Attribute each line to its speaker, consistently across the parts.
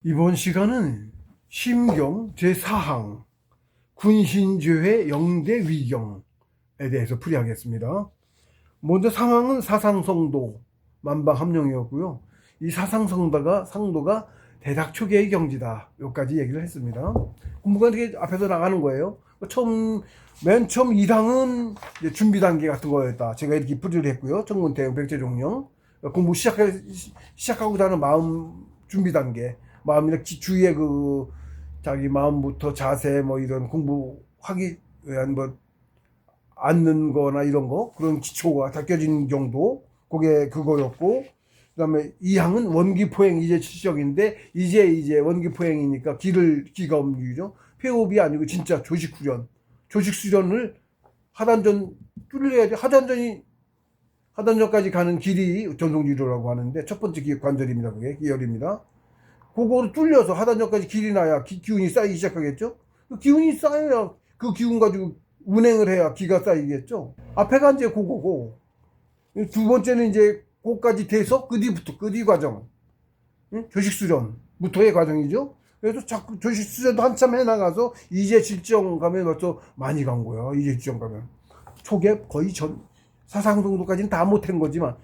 Speaker 1: 이번 시간은 심경 제4항 군신죄회 영대 위경에 대해서 풀이하겠습니다. 먼저 상항은 사상성도 만방함령이었고요. 이 사상성도가 대략 초기의 경지다. 여기까지 얘기를 했습니다. 공부가 이렇게 앞에서 나가는 거예요. 맨 처음 1항은 준비 단계 같은 거였다. 제가 이렇게 풀이를 했고요. 청문대응 백제종령 공부 시작하고자 하는 마음 준비 단계. 마음이나 주위에 자기 마음부터 자세 이런 공부하기 위한 앉는 거나 이런 거 그런 기초가 닦여진 정도 그거였고, 그다음에 2항은 원기포행 이제 실적인데 이제 원기포행이니까 기가 움직이죠. 폐호흡이 아니고 진짜 조식수련을 하단전 뚫려야지. 하단전까지 가는 길이 전송지로라고 하는데 첫 번째 관절입니다. 그게 기혈입니다. 그거를 뚫려서 하단전까지 길이 나야 기운이 쌓이기 시작하겠죠. 그 기운이 쌓여야 그 기운 가지고 운행을 해야 기가 쌓이겠죠. 앞에가 이제 그거고, 두 번째는 이제 그까지 돼서 그 뒤 과정, 조식수련부터의 과정이죠. 그래서 자꾸 조식수련도 한참 해나가서 이제 질정 가면 벌써 많이 간 거야. 이제 질정 가면 초계 거의 사상성도까지는 다 못한 거지만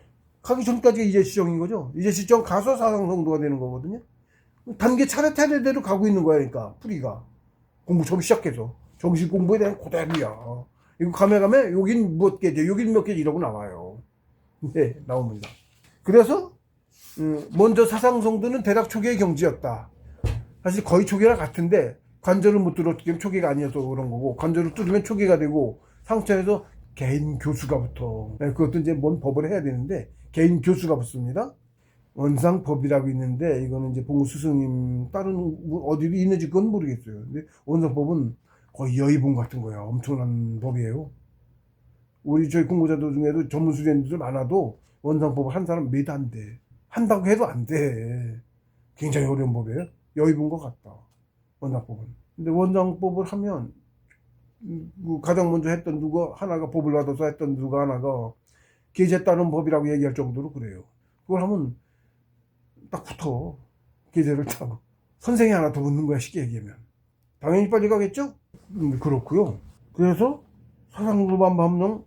Speaker 1: 가기 전까지가 이제 질정인 거죠. 이제 질정 가서 사상성도가 되는 거거든요. 단계 차례대로 가고 있는 거야. 그러니까 풀이가 공부 처음 시작해서 정식 공부에 대한 그대로야. 이거 가면 여긴 몇 개지, 여긴 몇 개지 이러고 나와요. 네, 나옵니다. 그래서 먼저 사상성도는 대략 초기의 경지였다. 사실 거의 초기랑 같은데 관절을 못 뚫었기 초기가 아니어서 그런 거고, 관절을 뚫으면 초기가 되고 상처에서 개인 교수가 붙어. 네, 그것도 이제 뭔 법을 해야 되는데 개인 교수가 붙습니다. 원상법이라고 있는데 이거는 이제 봉 스승님 다른 어디로 있는지 그건 모르겠어요. 근데 원상법은 거의 여의봉 같은 거야. 엄청난 법이에요. 저희 공부자들 중에도 전문 수련들 많아도 원상법을 한 사람 몇 안 돼. 한다고 해도 안 돼. 굉장히 어려운 법이에요. 여의봉 것 같다. 원상법은. 근데 원상법을 하면 가장 먼저 했던 하나가 법을 받아서 했던 하나가 계제 따른 법이라고 얘기할 정도로 그래요. 그걸 하면 딱 붙어. 계제를 타고 선생이 하나 더 붙는 거야. 쉽게 얘기하면 당연히 빨리 가겠죠. 그렇고요. 그래서 사상도반함령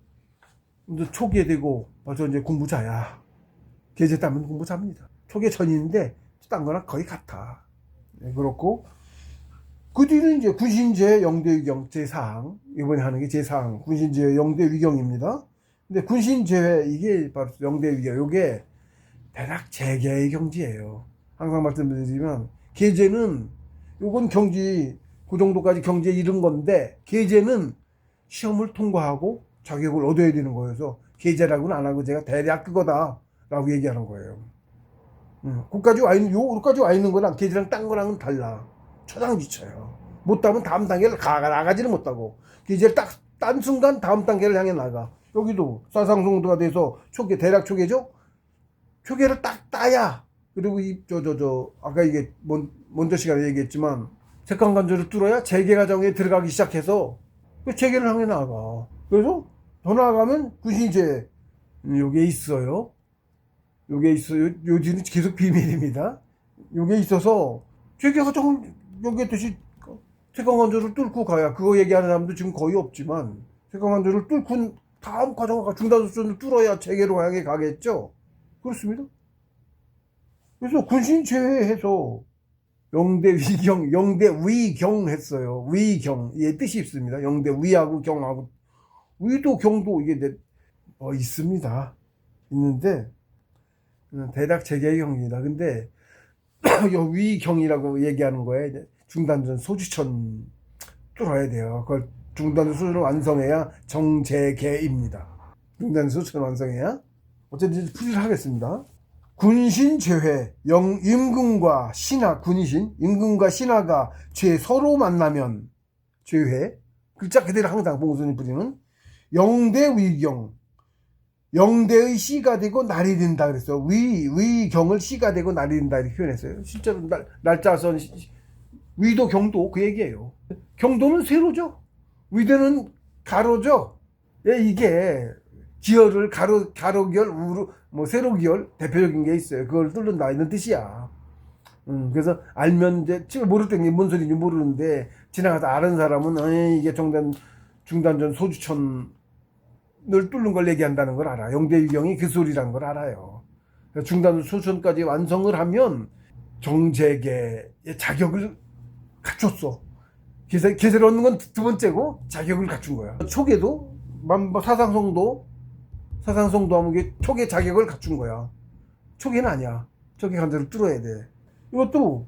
Speaker 1: 이제 초기에 되고 벌써 이제 공부자야. 계제 따면 공부자입니다. 초기에 전인데 딴 거랑 거의 같아. 네, 그렇고 그 뒤는 이제 군신제 영대위경 제4항, 이번에 하는 게 제4항 군신제 영대위경입니다. 근데 군신제회 이게 바로 영대위경, 요게 대략 재계의 경지예요. 항상 말씀드리지만 계제는 요건 경지 그 정도까지 경지에 이른 건데, 계제는 시험을 통과하고 자격을 얻어야 되는 거여서 계제라고는 안 하고 제가 대략 그거다 라고 얘기하는 거예요. 요까지 와 있는 거랑 계제랑 딴 거랑은 달라. 초당지쳐요. 못하면 다음 단계를 나가지를 못하고, 계제를 딱 딴 순간 다음 단계를 향해 나가. 여기도 사상성도가 돼서 대략 초계죠. 초계를 딱 따야, 그리고 아까 이게 먼저 시간에 얘기했지만 색강관절을 뚫어야 재계 과정에 들어가기 시작해서 그 재계를 향해 나가. 그래서 더 나아가면 군신제 요게 있어요. 요지는 계속 비밀입니다. 요게 있어서 재계 과정을 얘기했듯이 색강관절을 뚫고 가야, 그거 얘기하는 사람도 지금 거의 없지만 색강관절을 뚫고 다음 과정을 중단수준을 뚫어야 재계로 향해 가겠죠. 그렇습니다. 그래서 군신 제외해서 영대위경 했어요. 위경. 예, 뜻이 있습니다. 영대위하고 경하고. 위도 경도 이게 있습니다. 있는데, 대략 재계의 경입니다. 근데, 위경이라고 얘기하는 거에 중단전 소주천 뚫어야 돼요. 그걸 중단전 소주를 완성해야 정재계입니다. 중단전 소주를 완성해야. 어쨌든 풀이를 하겠습니다. 군신제회, 임금과 신하, 임금과 신하가 서로 만나면 제회, 글자 그대로 항상 봉선이 부리는 영대위경, 영대의 시가 되고 날이 된다 그랬어요. 위경을 시가 되고 날이 된다 이렇게 표현했어요. 실제로 날짜선 위도 경도 그 얘기예요. 경도는 세로죠. 위도는 가로죠. 이게 기혈을 가로기혈, 세로기혈 대표적인 게 있어요. 그걸 뚫는다 이런 뜻이야. 그래서 알면 이제 지금 모를 때 뭔 소리인지 모르는데 지나가서 아는 사람은 이게 중단전 소주천을 뚫는 걸 얘기한다는 걸 알아. 영대유경이 그 소리라는 걸 알아요. 중단전 소주천까지 완성을 하면 정재계의 자격을 갖췄어. 계세를 얻는 건 두 번째고 자격을 갖춘 거야. 초계도 사상성도 하면 이게 초계 자격을 갖춘 거야. 초계는 아니야. 초계 관절을 뚫어야 돼. 이것도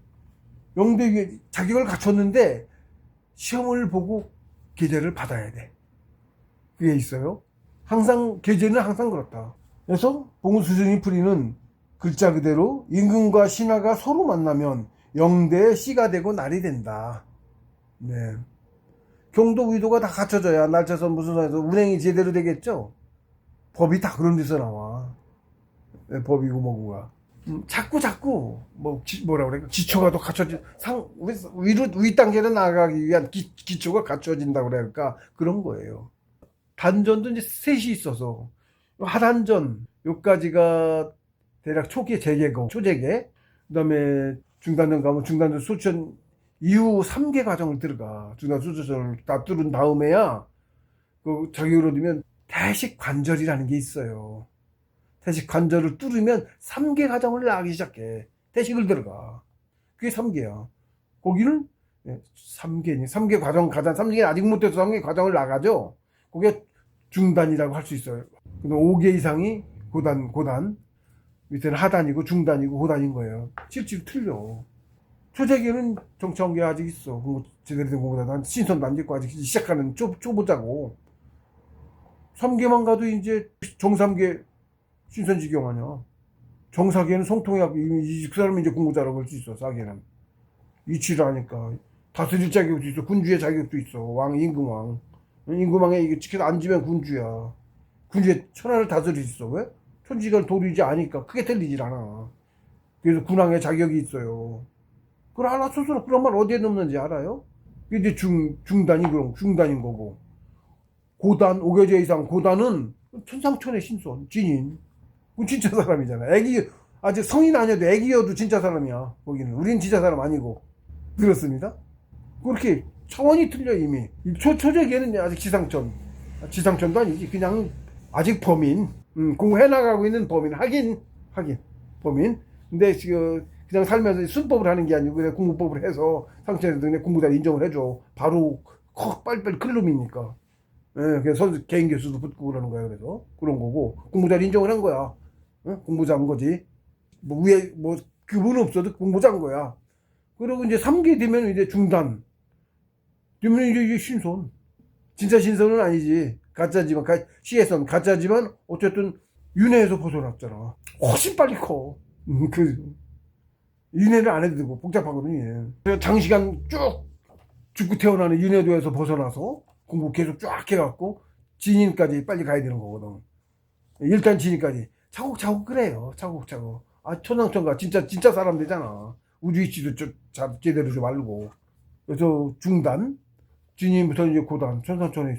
Speaker 1: 영대 자격을 갖췄는데 시험을 보고 계제를 받아야 돼. 그게 있어요. 항상 계제는 항상 그렇다. 그래서 봉수승이 풀이는 글자 그대로 임금과 신하가 서로 만나면 영대의 씨가 되고 날이 된다. 네. 경도 의도가 다 갖춰져야 날짜선 무슨 선에서 운행이 제대로 되겠죠. 법이 다 그런 데서 나와. 네, 법이고 뭐고가. 자꾸 뭐라 그래, 기초가 더 갖춰진 위 단계로 나아가기 위한 기초가 갖춰진다고 그럴까, 그런 거예요. 단전도 이제 셋이 있어서 하단전 요까지가 대략 초기 재개고 초재개, 그다음에 중단전 가면 중단전 수천 이후 3개 과정을 들어가. 중단전 수천을 다 뚫은 다음에야 그 자격으로 되면 태식 관절이라는 게 있어요. 태식 관절을 뚫으면 3개 과정을 나가기 시작해. 태식을 들어가. 그게 3개야. 거기는 3개 과정, 3개 아직 못해서 3개 과정을 나가죠. 그게 중단이라고 할 수 있어요. 근데 5개 이상이 고단, 밑에는 하단이고 중단이고 고단인 거예요. 실제로 틀려. 초재기는 정치한 게 아직 있어. 제대로 된 공부다. 신선도 안 됐고 아직 시작하는 초보자고. 3개만 가도 이제 정3개 신선지경 아니야. 정4개는 성통해갖고 그 사람이 이제 공부 잘하고 할 수 있어. 4개는 이치를 하니까 다스릴 자격도 있어. 군주의 자격도 있어. 임금왕에 이게 지켜서 앉으면 군주야. 군주의 천하를 다스릴 수 있어. 왜? 천지가 도리지 않으니까 크게 틀리질 않아. 그래서 군왕의 자격이 있어요. 그걸 알았어서 그런 말 어디에 넣는지 알아요? 이제 중단인 거고. 고단, 5개제 이상 고단은 천상천의 신선, 진인. 그건 진짜 사람이잖아. 아직 성인 아니어도 애기여도 진짜 사람이야. 거기는. 우린 진짜 사람 아니고. 그렇습니다. 그렇게 차원이 틀려, 이미. 초재기에는 아직 지상천도 아니지. 그냥 아직 범인. 공부해나가고 있는 범인. 하긴, 범인. 근데 그냥 살면서 순법을 하는 게 아니고 그냥 공부법을 해서 상처에서 그냥 공부자를 인정을 해줘. 바로 빨리빨리 클lum이니까. 예, 그래서 개인 교수도 붙고 그러는 거야. 그래서 그런 거고 공부자를 인정을 한 거야. 공부자인 거지. 그분 없어도 공부자인 거야. 그리고 이제 3개 되면 이제 중단. 되면 이제 신선. 진짜 신선은 아니지. 가짜지만 시에선 가짜지만 어쨌든 윤회에서 벗어났잖아. 훨씬 빨리 커. 윤회를 안 해도 되고 복잡하거든요. 장시간 쭉 죽고 태어나는 윤회도에서 벗어나서 공부 계속 쫙 해갖고 진인까지 빨리 가야 되는 거거든. 일단 진인까지 차곡차곡 그래요. 차곡차곡. 천상천가 진짜 사람 되잖아. 우주 이치도 제대로 좀 알고. 그래서 중단, 진인부터 이제 고단, 천상천에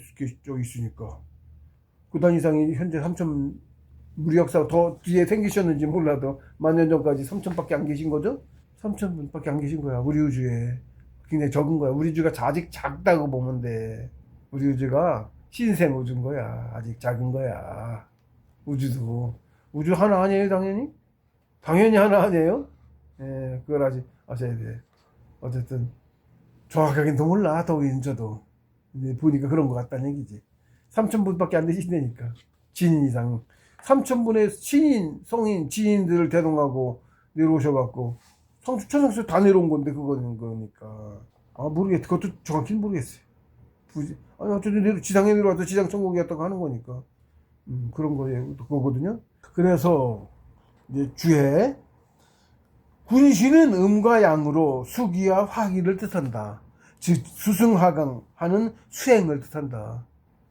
Speaker 1: 있으니까. 고단 이상이 현재 3천, 우리 역사가 더 뒤에 생기셨는지 몰라도 만년 전까지 3천밖에 안 계신 거죠? 3천분밖에 안 계신 거야. 우리 우주에. 굉장히 적은 거야. 우리 우주가 아직 작다고 보면 돼. 우리 우주가 신생 우주인 거야. 아직 작은 거야. 우주도. 우주 하나 아니에요, 당연히? 당연히 하나 아니에요? 예, 그걸 아직 아셔야 돼. 어쨌든, 정확하게는 몰라, 저도. 이제 보니까 그런 것 같다는 얘기지. 3천분밖에 안 되신다니까. 진인 이상. 3천분의 신인, 성인, 지인들을 대동하고 내려오셔갖고, 천상수 다 내려온 건데, 그거는 그러니까. 모르겠어. 그것도 정확히는 모르겠어요. 어쨌든 지상에 내려와서 지상 천국이었다고 하는 거니까. 그런 거거든요. 그래서, 이제 주에, 군신은 음과 양으로 수기와 화기를 뜻한다. 즉, 수승하강 하는 수행을 뜻한다.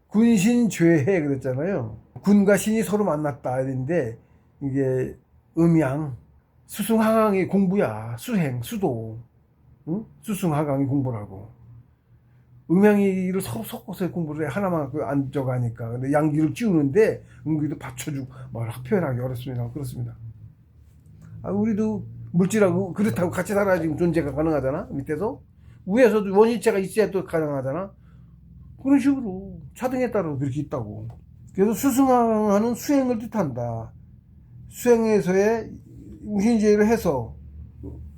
Speaker 1: 군신죄해 그랬잖아요. 군과 신이 서로 만났다. 이랬는데, 이게 음양, 수승하강이 공부야. 수행, 수도. 응? 수승하강이 공부라고. 음양이를 서로 섞어서 공부를 해. 하나만 안 적하니까. 근데 양기를 찌우는데 음기도 받쳐주고, 표현하기 어렵습니다. 그렇습니다. 우리도 물질하고 그릇하고 같이 살아야 지금 존재가 가능하잖아. 밑에서. 위에서도 원위치가 있어야 또 가능하잖아. 그런 식으로 차등에 따라 그렇게 있다고. 그래서 수승하는 수행을 뜻한다. 수행에서의 우신제를 해서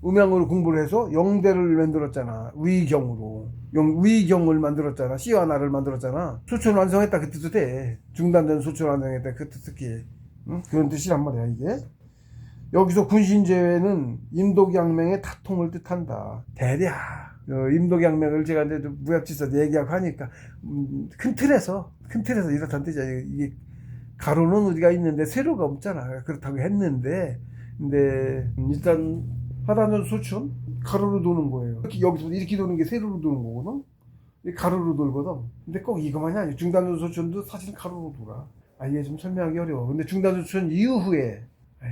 Speaker 1: 음양으로 공부를 해서 영대를 만들었잖아. 위경으로. 위경을 만들었잖아. 씨와 나를 만들었잖아. 수천 완성했다 그 뜻도 돼. 중단된 수천 완성했다 그 뜻 특히. 응? 그런 뜻이란 말이야 이게. 여기서 군신제회는 임독양맹의 다통을 뜻한다. 대략 임독양맹을 제가 이제 무협지에서 얘기하고 하니까 큰 틀에서 이렇다는 뜻이야. 이게 가로는 우리가 있는데 세로가 없잖아. 그렇다고 했는데 근데 일단 하단전 소춘 가로로 도는 거예요. 여기서 이렇게 도는 게 세로로 도는 거거든. 가로로 돌거든. 근데 꼭 이것만이 아니야. 중단전 소춘도 사실 가로로 돌아. 이게 좀 설명하기 어려워. 근데 중단전 소춘 이후에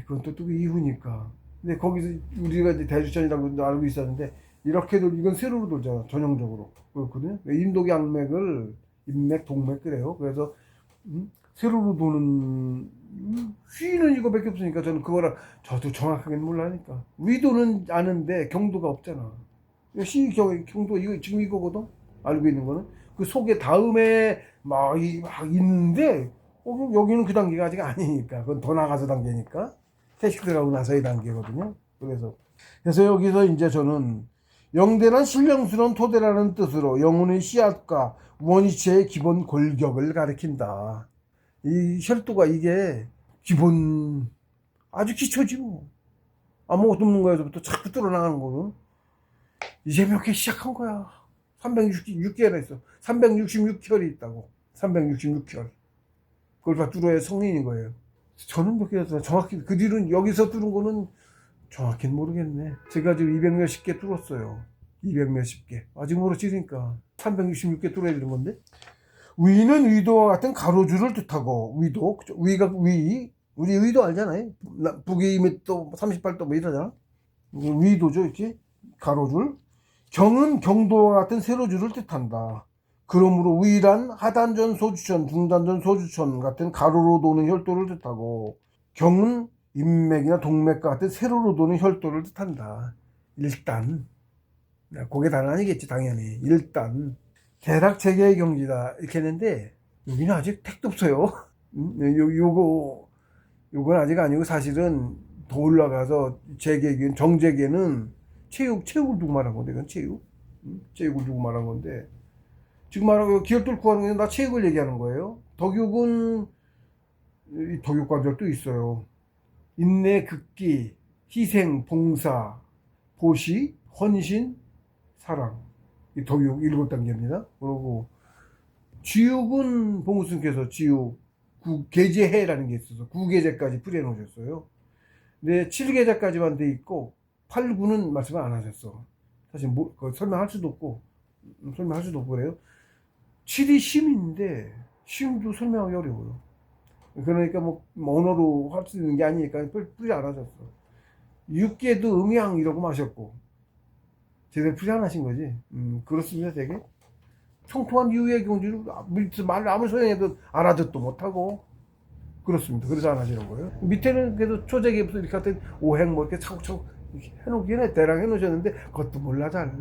Speaker 1: 그건 또 이후니까. 근데 거기서 우리가 이제 대주천이라고 알고 있었는데 이렇게 이건 세로로 돌잖아. 전형적으로. 그렇거든요. 인독양맥을 인맥, 동맥 그래요. 그래서 세로로 도는 휘는 이거밖에 없으니까 저는 그거랑 저도 정확하게는 몰라니까. 위도는 아는데 경도가 없잖아. 경도 이거 지금 이거거든. 알고 있는 거는 그 속에 다음에 막 있는데 여기는 그 단계가 아직 아니니까. 그건 더 나가서 단계니까. 태식 들어가고 나서의 단계거든요. 그래서 여기서 이제 저는 영대란 신령스러운 토대라는 뜻으로 영혼의 씨앗과 원위치의 기본 골격을 가리킨다. 이 혈도가 이게 기본 아주 기초지 뭐. 아무것도 없는 거에서부터 자꾸 뚫어나가는 거는 이제 몇 개 시작한 거야. 366개나 있어. 366혈이 있다고. 366혈. 그걸 다 뚫어야 성인인 거예요. 저는 몇 개였나 정확히 그 뒤로는 여기서 뚫은 거는 정확히는 모르겠네. 제가 지금 200 몇십 개 뚫었어요. 200 몇십 개. 아직 모르지니까 366개 뚫어야 되는 건데. 위는 위도와 같은 가로줄을 뜻하고 위도 위가 우리 위도 알잖아요. 북위 2m 38도 뭐 이러잖아. 위도죠 이렇게 가로줄. 경은 경도와 같은 세로줄을 뜻한다. 그러므로 위란 하단전 소주천, 중단전 소주천 같은 가로로 도는 혈도를 뜻하고 경은 인맥이나 동맥과 같은 세로로 도는 혈도를 뜻한다. 일단 그게 다는 아니겠지 당연히. 일단 대략 재계의 경지다 이렇게 했는데 여기는 아직 택도 없어요. 요건 아직 아니고 사실은 더 올라가서 재계는 정재계는 체육을 두고 말한 건데 이건 체육을 두고 말한 건데 지금 말하고 기억 뚫고 하는 게 나 체육을 얘기하는 거예요. 덕육은 덕육 관절도 있어요. 인내, 극기, 희생, 봉사, 보시, 헌신, 사랑. 이 덕육 7단계입니다. 그리고 지육은 봉우스님께서 지육 계제해라는 게 있어서 9계제까지 풀어놓으셨어요. 근데 7계제까지만 돼 있고 8, 9는 말씀을 안 하셨어. 사실 설명할 수도 없고 그래요. 7이 심인데 심도 설명하기 어려워요. 그러니까 뭐 언어로 할 수 있는 게 아니니까 풀이 안 하셨어. 6계도 음양 이러고 마셨고 제대로 풀이 안 하신 거지. 그렇습니다. 되게 통통한 유의 경주를 말을 아무리 소용해도 알아듣도 못하고 그렇습니다. 그래서 안 하시는 거예요. 밑에는 그래도 초재기부터 이렇게 같은 오행 뭐 이렇게 차곡차곡 해놓긴 해. 대량 해놓으셨는데 그것도 몰라 잘.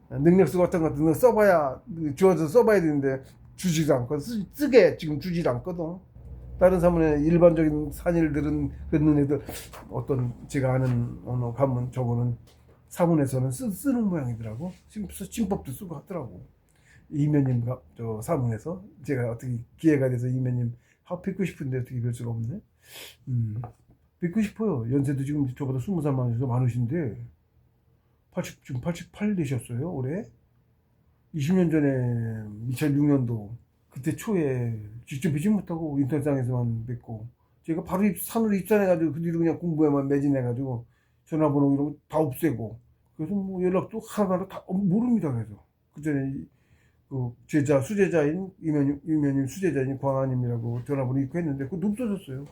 Speaker 1: 능력수 같은 것도 써봐야 주어서 써봐야 되는데 주지도 않고 쓰게 지금 주지도 않거든. 다른 사문에 일반적인 산일들은 그런 애들 어떤 제가 아는 언어 가문 저거는 사문에서는 쓰는 모양이더라고. 침법도 쓰고 하더라고. 이면님 저 사문에서 제가 어떻게 기회가 돼서 이면님 뵙고 싶은데 어떻게 뵐 수가 없네. 뵙고 싶어요. 연세도 지금 저보다 20살 많으신데 지금 88 되셨어요 올해. 20년 전에 2006년도 그때 초에 직접 뵙지 못하고 인터넷상에서만 뵙고 제가 바로 산으로 입산해가지고 그 뒤로 그냥 공부에만 매진해가지고 전화번호 이런 거 다 없애고 그래서 뭐 연락도 하나하나 다 모릅니다. 그래서 그 전에 그 수제자인 이면님 수제자인 광아님이라고 전화번호 있고 했는데 그것도 없어졌어요.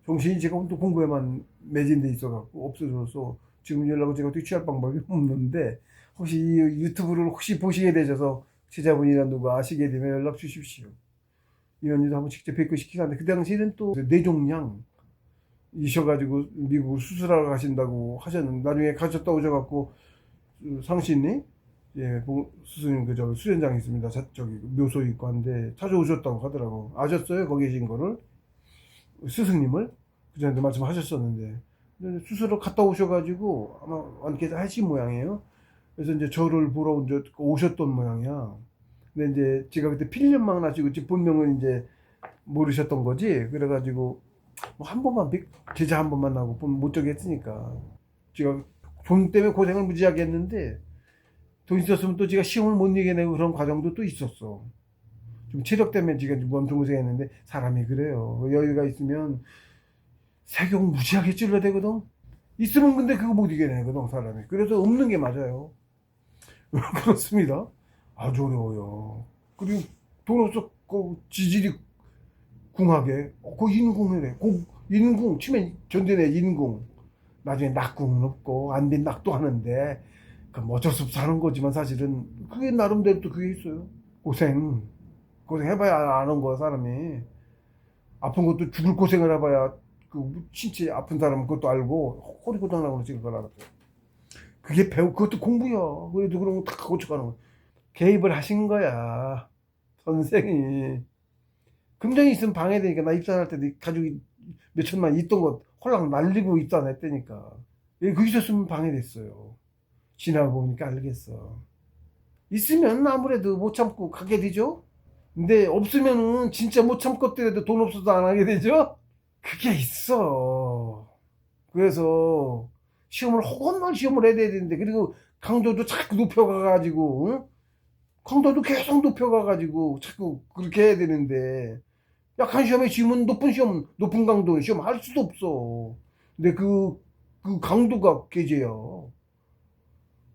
Speaker 1: 정신이 제가 또 공부에만 매진돼 있어갖고 없어져서 지금 연락을 제가 어떻게 취할 방법이 없는데 혹시 이 유튜브를 혹시 보시게 되셔서 제자분이나 누가 아시게 되면 연락 주십시오. 이현이도 한번 직접 뵙고 싶긴 한데 그 당시에는 또 뇌종양 이셔가지고 미국 수술하러 가신다고 하셨는데 나중에 가셨다 오셔갖고 상신이 예, 스승님 그저 수련장이 있습니다. 저기 묘소 있고 한데 찾아오셨다고 하더라고. 아셨어요? 거기 계신 거를 스승님을 그전에도 말씀하셨었는데 수술을 갔다 오셔가지고 아마 완쾌 하신 모양이에요. 그래서 이제 저를 보러 오셨던 모양이야. 근데 이제 제가 그때 필름만 하시고 본명은 이제 모르셨던 거지. 그래가지고 뭐한 번만 제자 한 번만 하고 못 저기 했으니까 제가 돈 때문에 고생을 무지하게 했는데 돈 있었으면 또 제가 시험을 못 이겨내고 그런 과정도 또 있었어. 좀 체력 때문에 제가 엄청 고생했는데 사람이 그래요. 여유가 있으면 세경 무지하게 찔러대거든. 있으면 근데 그거 못 이겨내거든 사람이. 그래서 없는 게 맞아요. 그렇습니다. 아주 어려워요. 그리고 돈 없어 지질이 궁하게 그 인궁이래. 인궁 치면 전대내 인궁. 나중에 낙궁은 없고 안 된 낙도 하는데 그 어쩔 수 없어 하는 거지만 사실은 그게 나름대로 또 그게 있어요. 고생해봐야 아는 거야 사람이. 아픈 것도 죽을 고생을 해봐야 그 신체 아픈 사람은 그것도 알고 허리 고장나고 그러지 그걸 알았어. 그게 그것도 공부야. 그래도 그런 거 다 고쳐가는 거야. 개입을 하신 거야 선생이. 금전이 있으면 방해되니까 나 입산할 때도 가족이 몇 천만 있던 거 홀랑 날리고 입도 안 했다니까. 그 있었으면 방해됐어요. 지나고 보니까 알겠어. 있으면 아무래도 못 참고 가게 되죠. 근데 없으면은 진짜 못 참겠더라도 돈 없어도 안 하게 되죠. 그게 있어. 그래서 시험을 허건날 시험을 해야 되는데 그리고 강도도 자꾸 높여가가지고 응? 강도도 계속 높여가가지고 자꾸 그렇게 해야 되는데 약한 시험에 지면 높은 강도 시험 할 수도 없어. 근데 그 강도가 계제야.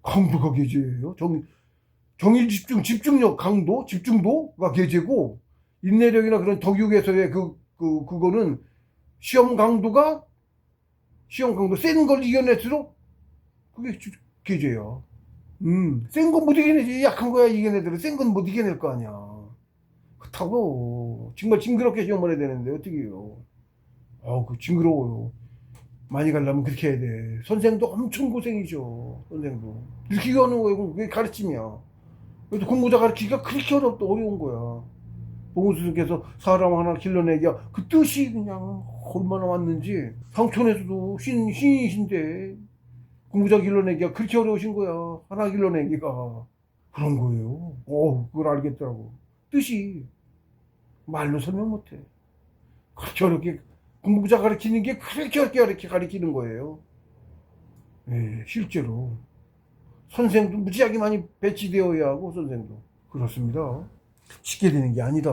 Speaker 1: 강도가 계제예요. 정일 집중력 강도, 집중도가 계제고 인내력이나 그런 덕육에서의 그거는 시험 강도 센 걸 이겨낼수록 그게 계제야. 센 건 못 이겨내지. 약한 거야 이겨내더라도 센 건 못 이겨낼 거 아니야. 그렇다고 정말 징그럽게 시험을 해야 되는데 어떻게 해요. 그 징그러워요. 많이 가려면 그렇게 해야 돼. 선생도 엄청 고생이죠. 선생도 이렇게 하는 거예요. 그게 가르침이야. 그래서 공부자 가르치기가 그렇게 어려운 거야. 봉수님께서 사람 하나 길러내기야 그 뜻이 그냥 얼마나 왔는지. 상촌에서도 신이신데 공부자 길러내기가 그렇게 어려우신 거야. 하나 길러내기가. 그런 거예요. 그걸 알겠더라고. 뜻이 말로 설명 못해. 그렇게 어렵게 공부자 가르치는 게 그렇게 어렵게 가르치는 거예요. 네, 실제로 선생도 무지하게 많이 배치되어야 하고 선생도 그렇습니다. 쉽게 되는 게 아니다.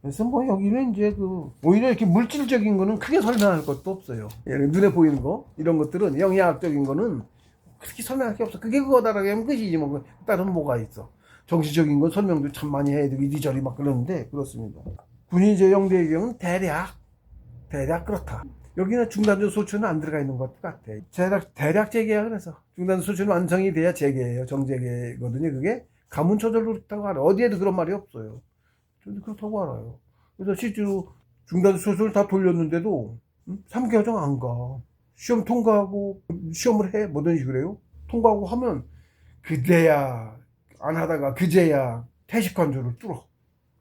Speaker 1: 그래서 뭐 여기는 이제 오히려 이렇게 물질적인 거는 크게 설명할 것도 없어요. 눈에 보이는 거 이런 것들은 영양학적인 거는 그렇게 설명할 게 없어. 그게 그거다라고 하면 끝이지 뭐 다른 뭐가 있어. 정치적인 건 설명도 참 많이 해야 되고 이리저리 막 그러는데 그렇습니다. 군인 제영대의 경우는 대략 그렇다. 여기는 중단전 소추는 안 들어가 있는 것 같아. 대략 재개야. 그래서 중단전 소추는 완성이 돼야 재개예요. 정재개거든요. 그게 가문초절로 그렇다고 알아요. 어디에도 그런 말이 없어요. 저도 그렇다고 알아요. 그래서 실제로 중단전 소추를 다 돌렸는데도 3개 과정 안 가. 시험 통과하고 시험을 해. 뭐든 식으로 해요. 통과하고 하면 그제야 안 하다가 그제야 퇴직관조를 뚫어.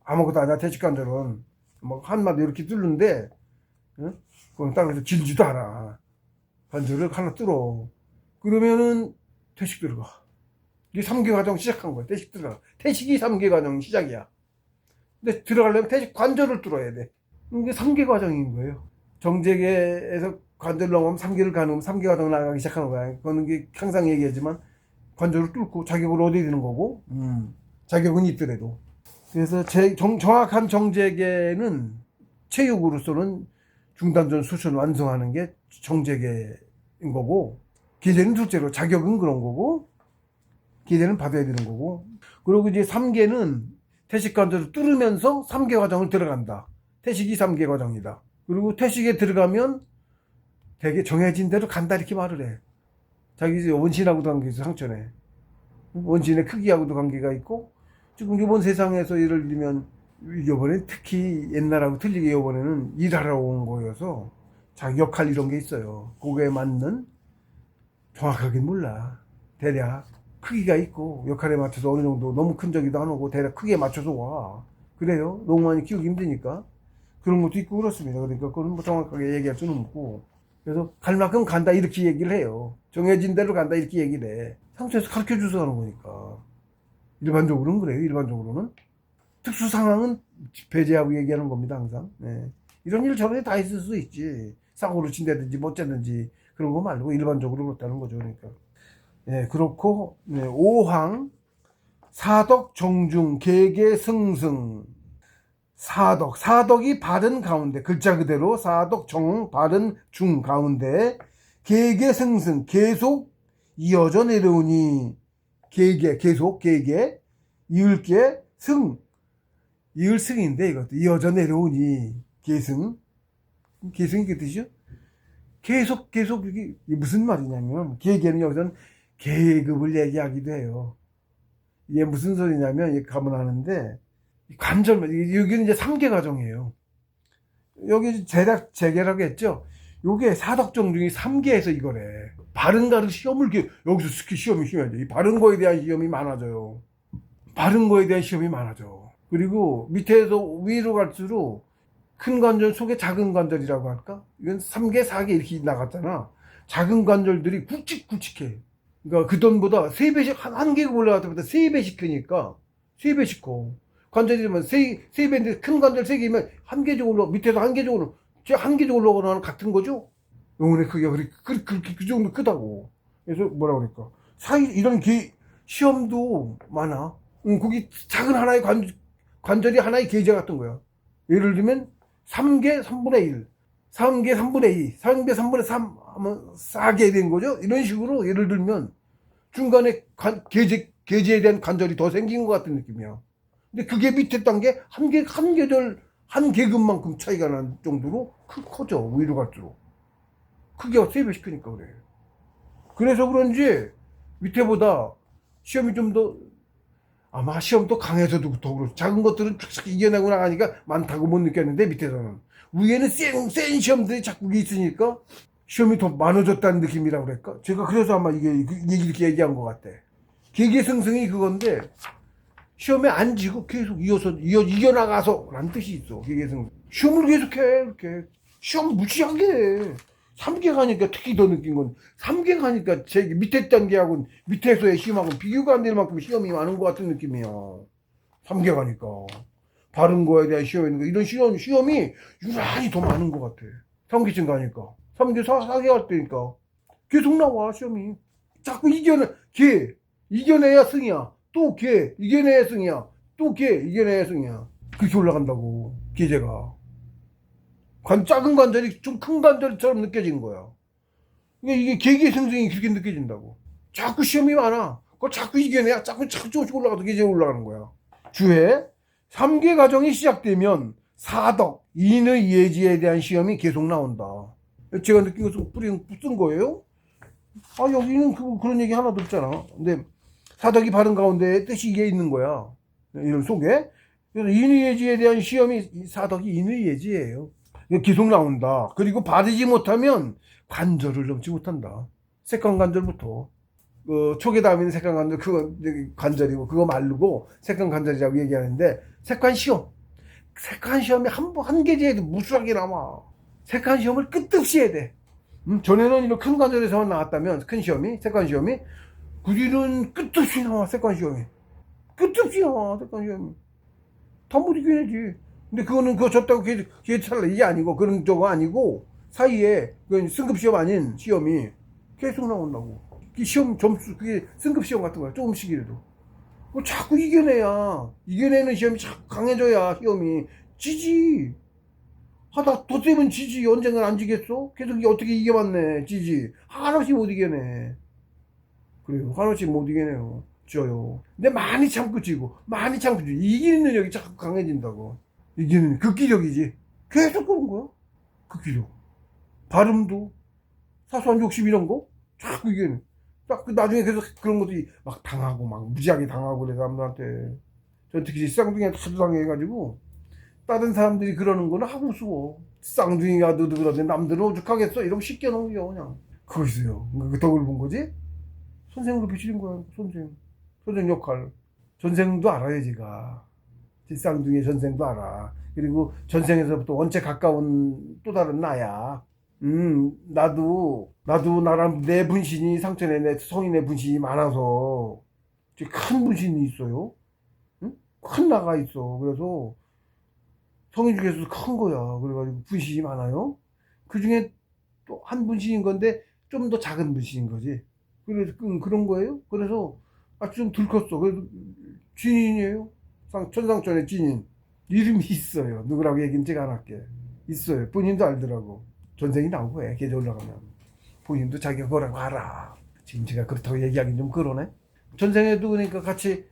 Speaker 1: 아무것도 아니야. 퇴직관조는 뭐 한마디 이렇게 뚫는데 응? 그건 땅에서 질지도 않아. 관조를 하나 뚫어. 그러면은 퇴직 들어가. 이게 3개 과정 시작한 거야. 퇴직 들어가. 퇴직이 3개 과정 시작이야. 근데 들어가려면 퇴직 관조를 뚫어야 돼. 이게 3개 과정인 거예요. 정재계에서 관조를 넘으면 3개를 가는 3개 과정을 나가기 시작하는 거야. 그거는 항상 얘기하지만 관조를 뚫고 자격을 얻어야 되는 거고, 자격은 있더라도. 그래서 정확한 정재계는 체육으로서는 중단전 수준 완성하는 게 정재계인 거고, 기재는 둘째로 자격은 그런 거고, 기재는 받아야 되는 거고, 그리고 이제 3개는 퇴식 관조를 뚫으면서 3개 과정을 들어간다. 퇴식이 3개 과정이다. 그리고 퇴식에 들어가면 되게 정해진 대로 간다 이렇게 말을 해. 자기 원신하고도 관계 있어. 상처네. 원신의 크기하고도 관계가 있고, 지금 이번 세상에서 예를 들면 이번에 특히 옛날하고 틀리게 이번에는 일하러 온 거여서 자기 역할 이런 게 있어요. 그거에 맞는, 정확하게 몰라. 대략 크기가 있고 역할에 맞춰서 어느 정도 너무 큰 저기도 안 오고 대략 크기에 맞춰서 와. 그래요. 너무 많이 키우기 힘드니까. 그런 것도 있고 그렇습니다. 그러니까 그건 뭐 정확하게 얘기할 수는 없고. 그래서 갈 만큼 간다 이렇게 얘기를 해요. 정해진 대로 간다 이렇게 얘기를 해. 상처에서 가르쳐 줘서 하는 거니까. 일반적으로는 그래요. 일반적으로는. 특수 상황은 배제하고 얘기하는 겁니다. 항상. 네. 이런 일 저런 일 다 있을 수 있지. 사고를 친다든지 못 잤든지 그런 거 말고 일반적으로 그렇다는 거죠. 그러니까. 네, 그렇고 네, 오황 사덕 정중 계계 승승. 사덕이 바른 가운데, 글자 그대로 사덕 정 바른 중 가운데 계계 승승, 계속 이어져 내려오니. 계속 이을게 승, 이을승인데 이것도 이어져 내려오니 계승이 그 뜻이죠. 계속 이게 무슨 말이냐면, 계계는 여기서는 계급을 얘기하기도 해요. 이게 무슨 소리냐면, 가면 하는데 관절, 여기는 이제 3개 가정이에요. 여기 재계라고 했죠. 요게 사덕정 중에 3개에서 이거래. 바른 가를 시험을 여기서 스키 시험이 심해져. 이 바른 거에 대한 시험이 많아져요. 바른 거에 대한 시험이 많아져. 그리고 밑에서 위로 갈수록 큰 관절 속에 작은 관절이라고 할까? 이건 3개, 4개 이렇게 나갔잖아. 작은 관절들이 굵직굵직해. 그러니까 그 돈보다 3배씩, 한 개가 올라갔을 때보다 3배씩 크니까, 3배씩 커. 관절이 되면 3배인데 큰 관절 3개면 한 개씩 올라, 밑에서 한 개씩 올라, 한 개씩 올라가는 같은 거죠? 영혼의 크기가 그렇게 그 정도 크다고. 그래서 뭐라 그럴까? 이런 시험도 많아. 거기 작은 하나의 관절이 하나의 계제 같은 거야. 예를 들면 3개 3분의 1, 3개 3분의 2, 3개 3분의 3 하면 4개 된 거죠. 이런 식으로 예를 들면 중간에 계제에 대한 관절이 더 생긴 것 같은 느낌이야. 근데 그게 밑에 단계 한 계급만큼 차이가 난 정도로 커져. 위로 갈수록 크기가 3배씩 크니까 그래. 그래서 그런지 밑에보다 시험이 좀 더, 아마 시험도 강해서도 더 그렇고, 작은 것들은 쫙 이겨내고 나가니까 많다고 못 느꼈는데 밑에서는, 위에는 센 시험들이 자꾸 있으니까 시험이 더 많아졌다는 느낌이라고 그럴까? 제가 그래서 아마 이게 이렇게 얘기한 것 같아. 계계승승이 그건데, 시험에 안 지고 계속 이겨나가서 라는 뜻이 있어. 계계승승. 시험을 계속해. 이렇게 시험 무지하게 해. 3개 가니까 특히 더 느낀 건, 3개 가니까 제 밑에 단계하고는, 밑에서의 시험하고는 비교가 안 될 만큼 시험이 많은 것 같은 느낌이야. 3개 가니까. 바른 거에 대한 시험이 있는 거, 이런 시험이 유난히 더 많은 것 같아. 3개쯤 가니까. 3개, 4개 갈 때니까. 계속 나와, 시험이. 자꾸 이겨내야 승이야. 또 이겨내야 승이야. 또 이겨내야 승이야. 그렇게 올라간다고, 계제가. 작은 관절이 좀 큰 관절처럼 느껴진 거야. 이게 계계승승이 그렇게 느껴진다고. 자꾸 시험이 많아. 그걸 자꾸 이겨내야 자꾸 조금씩 올라가도 계제 올라가는 거야. 주에 3개 과정이 시작되면 사덕, 인의 예지에 대한 시험이 계속 나온다. 제가 느낀 것은 쓴 거예요. 여기는 그런 얘기 하나도 없잖아. 근데 사덕이 바른 가운데 뜻이 이게 있는 거야. 이런 속에. 그래서 인의 예지에 대한 시험이, 사덕이 인의 예지예요. 계속 나온다. 그리고 바르지 못하면 관절을 넘지 못한다. 색관 관절부터. 촉에 담는 색관 관절, 그거 관절이고, 그거 말르고 색관 관절이라고 얘기하는데, 색관 시험이 한 계제에도 무수하게 남아. 색관 시험을 끝없이 해야 돼. 전에는 이런 큰 관절에서만 나왔다면, 큰 시험이, 색관 시험이, 그 뒤는 끝없이 나와, 색관 시험이. 끝없이 나와, 색관 시험이. 다 못 이겨내지. 근데 그거는 그거 졌다고 기회 찰나, 이게 아니고, 그런 저거 아니고, 사이에 그 승급 시험 아닌 시험이 계속 나온다고. 시험 점수, 그게 승급 시험 같은 거야. 조금씩이라도. 그걸 자꾸 이겨내는 시험이 자꾸 강해져야 시험이 지지. 하다 더 세면 지지. 언젠간 안 지겠어? 계속 어떻게 이겨봤네. 지지. 하나씩 못 이겨내. 그래요. 하나씩 못 이겨내요. 져요. 근데 많이 참고 지고, 이기는 능력이 자꾸 강해진다고. 이기는 극기력이지. 계속 그런 거야. 극기력. 발음도, 사소한 욕심 이런 거 자꾸 이겨내. 나중에 계속 그런 것들이 막 당하고, 막 무지하게 당하고, 그래, 사람들한테. 저 특히 쌍둥이한테 하도 당해가지고, 다른 사람들이 그러는 거는 하고 쓰워. 쌍둥이가 너도 그러는데 남들은 오죽하겠어? 이러면 쉽게 넘겨 그냥. 거기서요. 그 덕을 본 거지? 선생으로 비치는 거야. 선생 역할. 전생도 알아요 지가. 쌍둥이 전생도 알아. 그리고 전생에서부터 원체 가까운 또 다른 나야. 나도 나랑 내 분신이 상처내 내 성인의 분신이 많아서 큰 분신이 있어요. 응? 큰 나가 있어. 그래서 성인 중에서도 큰 거야. 그래가지고 분신이 많아요. 그 중에 또 한 분신인 건데 좀 더 작은 분신인 거지. 그래서 그런 거예요. 그래서 아주 좀 들컸어. 그래도 진인이에요. 천상천의 진인. 이름이 있어요. 누구라고 얘기는 제가 안 할게. 있어요. 본인도 알더라고. 전생이 나오고 해. 계좌 올라가면. 본인도 자기가 뭐라고 알아. 지금 제가 그렇다고 얘기하긴 좀 그러네. 전생에도 그러니까 같이